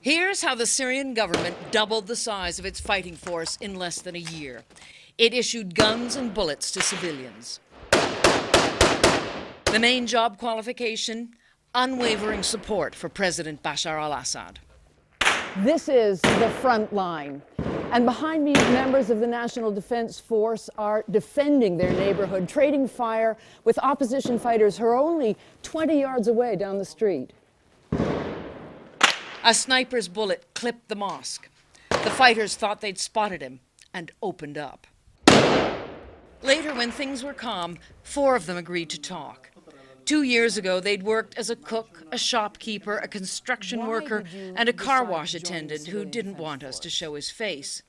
Here's how the Syrian government doubled the size of its fighting force in less than a year. It issued guns and bullets to civilians. The main job qualification, unwavering support for President Bashar al Assad. This is the front line. And behind me, members of the National Defense Force are defending their neighborhood, trading fire with opposition fighters who are only 20 yards away down the street. A sniper's bullet clipped the mosque. The fighters thought they'd spotted him and opened up. Later, when things were calm, 4 of them agreed to talk. 2 years ago, they'd worked as a cook, a shopkeeper, a construction worker, and a car wash attendant who didn't want us to show his face.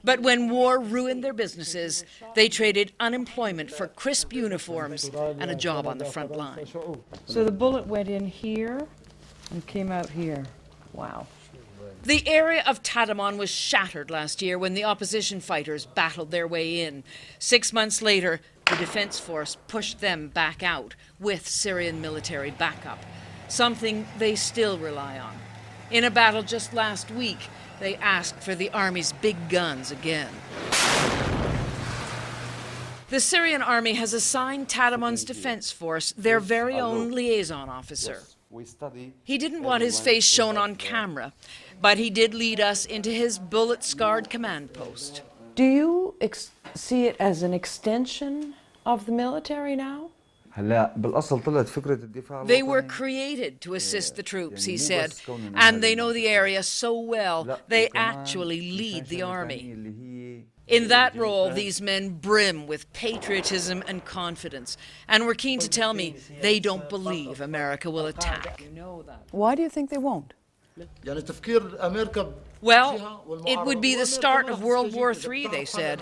But when war ruined their businesses, they traded unemployment for crisp uniforms and a job on the front line. So the bullet went in here and came out here. Wow. The area of Tadamon was shattered last year when the opposition fighters battled their way in. 6 months later, the Defense Force pushed them back out with Syrian military backup, something they still rely on. In a battle just last week, they asked for the army's big guns again. The Syrian army has assigned Tadamon's Defense Force their very own liaison officer. He didn't want his face shown on camera, but he did lead us into his bullet-scarred command post. Do you see it as an extension of the military now? They were created to assist the troops, he said, and they know the area so well, they actually lead the army. In that role, these men brim with patriotism and confidence, and were keen to tell me they don't believe America will attack. Why do you think they won't? Well, it would be the start of World War III, they said,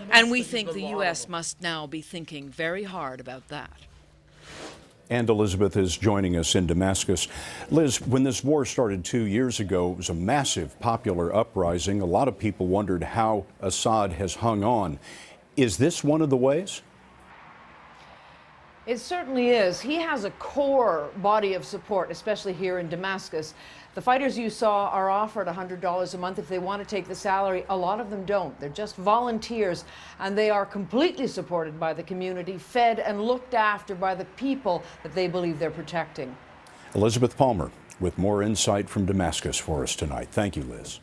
and we think the U.S. must now be thinking very hard about that. And Elizabeth is joining us in Damascus. Liz, when this war started 2 years ago, it was a massive popular uprising. A lot of people wondered how Assad has hung on. Is this one of the ways? It certainly is. He has a core body of support, especially here in Damascus. The fighters you saw are offered $100 a month if they want to take the salary. A lot of them don't. They're just volunteers, and they are completely supported by the community, fed and looked after by the people that they believe they're protecting. Elizabeth Palmer with more insight from Damascus for us tonight. Thank you, Liz.